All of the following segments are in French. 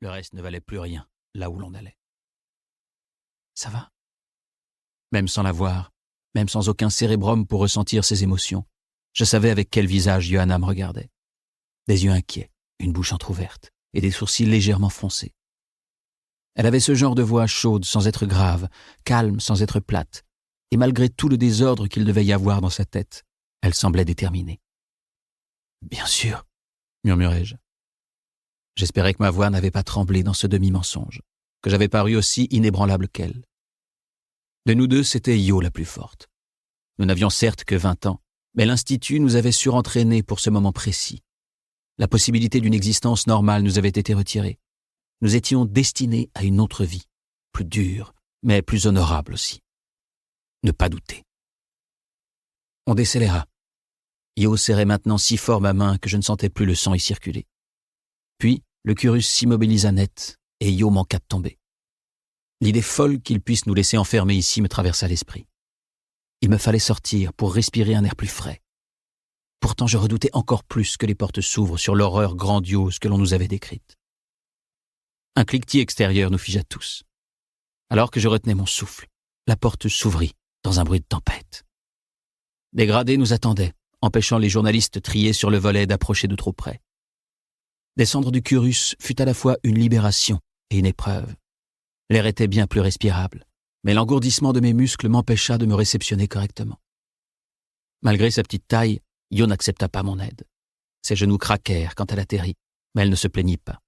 Le reste ne valait plus rien, là où l'on allait. Ça va? Même sans la voir, même sans aucun cérébrum pour ressentir ses émotions, je savais avec quel visage Johanna me regardait. Des yeux inquiets, une bouche entr'ouverte et des sourcils légèrement froncés. Elle avait ce genre de voix chaude sans être grave, calme sans être plate, et malgré tout le désordre qu'il devait y avoir dans sa tête, elle semblait déterminée. « Bien sûr, » murmurai-je. J'espérais que ma voix n'avait pas tremblé dans ce demi-mensonge, que j'avais paru aussi inébranlable qu'elle. De nous deux, c'était Yo la plus forte. Nous n'avions certes que 20 ans, mais l'Institut nous avait surentraînés pour ce moment précis. La possibilité d'une existence normale nous avait été retirée. Nous étions destinés à une autre vie, plus dure, mais plus honorable aussi. Ne pas douter. On décéléra. Yo serrait maintenant si fort ma main que je ne sentais plus le sang y circuler. Puis, le Curus s'immobilisa net et Yo manqua de tomber. L'idée folle qu'il puisse nous laisser enfermés ici me traversa l'esprit. Il me fallait sortir pour respirer un air plus frais. Pourtant, je redoutais encore plus que les portes s'ouvrent sur l'horreur grandiose que l'on nous avait décrite. Un cliquetis extérieur nous figea tous. Alors que je retenais mon souffle, la porte s'ouvrit dans un bruit de tempête. Des gradés nous attendaient, empêchant les journalistes triés sur le volet d'approcher de trop près. Descendre du Curus fut à la fois une libération et une épreuve. L'air était bien plus respirable, mais l'engourdissement de mes muscles m'empêcha de me réceptionner correctement. Malgré sa petite taille, Yo n'accepta pas mon aide. Ses genoux craquèrent quand elle atterrit, mais elle ne se plaignit pas.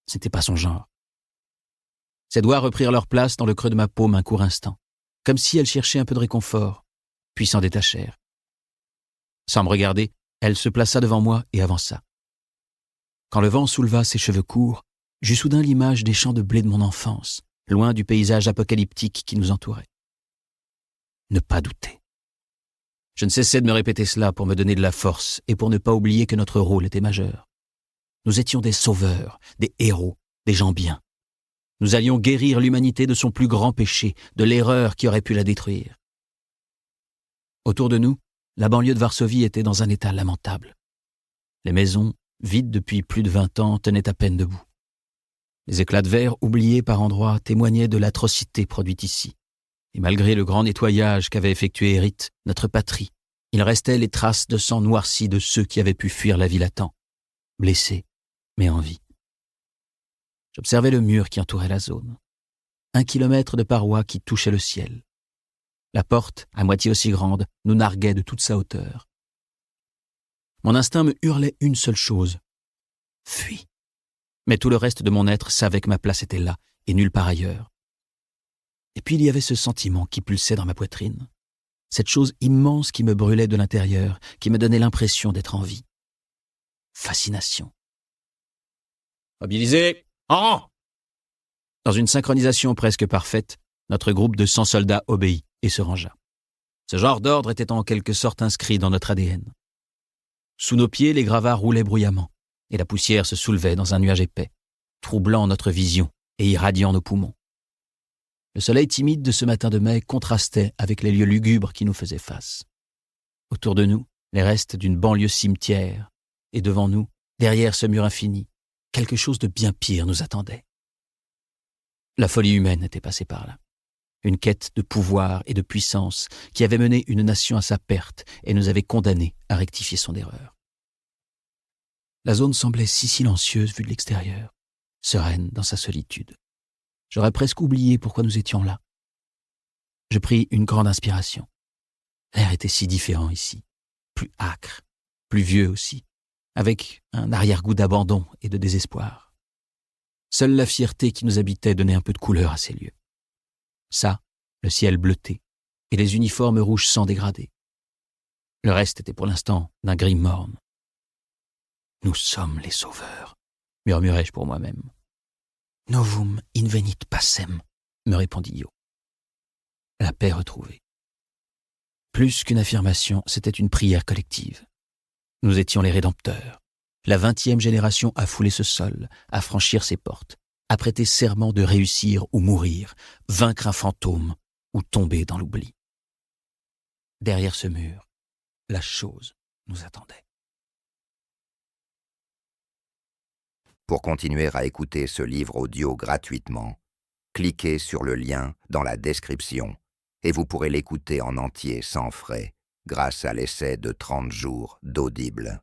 Ce n'était pas son genre. Ses doigts reprirent leur place dans le creux de ma paume un court instant, comme si elle cherchait un peu de réconfort, puis s'en détachèrent. Sans me regarder, elle se plaça devant moi et avança. Quand le vent souleva ses cheveux courts, j'eus soudain l'image des champs de blé de mon enfance, loin du paysage apocalyptique qui nous entourait. Ne pas douter. Je ne cessais de me répéter cela pour me donner de la force et pour ne pas oublier que notre rôle était majeur. Nous étions des sauveurs, des héros, des gens bien. Nous allions guérir l'humanité de son plus grand péché, de l'erreur qui aurait pu la détruire. Autour de nous, la banlieue de Varsovie était dans un état lamentable. Les maisons, vides depuis plus de 20 ans, tenaient à peine debout. Les éclats de verre oubliés par endroits témoignaient de l'atrocité produite ici. Et malgré le grand nettoyage qu'avait effectué Erit, notre patrie, il restait les traces de sang noirci de ceux qui avaient pu fuir la ville à temps, blessés, mais en vie. J'observais le mur qui entourait la zone. 1 kilomètre de parois qui touchaient le ciel. La porte, à moitié aussi grande, nous narguait de toute sa hauteur. Mon instinct me hurlait une seule chose. Fuis. Mais tout le reste de mon être savait que ma place était là, et nulle part ailleurs. Et puis il y avait ce sentiment qui pulsait dans ma poitrine. Cette chose immense qui me brûlait de l'intérieur, qui me donnait l'impression d'être en vie. Fascination. Mobilisés, en rang! Dans une synchronisation presque parfaite, notre groupe de 100 soldats obéit et se rangea. Ce genre d'ordre était en quelque sorte inscrit dans notre ADN. Sous nos pieds, les gravats roulaient bruyamment, et la poussière se soulevait dans un nuage épais, troublant notre vision et irradiant nos poumons. Le soleil timide de ce matin de mai contrastait avec les lieux lugubres qui nous faisaient face. Autour de nous, les restes d'une banlieue cimetière, et devant nous, derrière ce mur infini, quelque chose de bien pire nous attendait. La folie humaine était passée par là. Une quête de pouvoir et de puissance qui avait mené une nation à sa perte et nous avait condamnés à rectifier son erreur. La zone semblait si silencieuse vue de l'extérieur, sereine dans sa solitude. J'aurais presque oublié pourquoi nous étions là. Je pris une grande inspiration. L'air était si différent ici, plus âcre, plus vieux aussi, avec un arrière-goût d'abandon et de désespoir. Seule la fierté qui nous habitait donnait un peu de couleur à ces lieux. Ça, le ciel bleuté, et les uniformes rouges sans dégradé. Le reste était pour l'instant d'un gris morne. « Nous sommes les sauveurs », murmurai-je pour moi-même. « Novum invenit pacem », me répondit Yo. La paix retrouvée. Plus qu'une affirmation, c'était une prière collective. Nous étions les rédempteurs. La 20e génération à fouler ce sol, à franchir ses portes, à prêter serment de réussir ou mourir, vaincre un fantôme ou tomber dans l'oubli. Derrière ce mur, la chose nous attendait. Pour continuer à écouter ce livre audio gratuitement, cliquez sur le lien dans la description et vous pourrez l'écouter en entier sans frais grâce à l'essai de 30 jours d'Audible.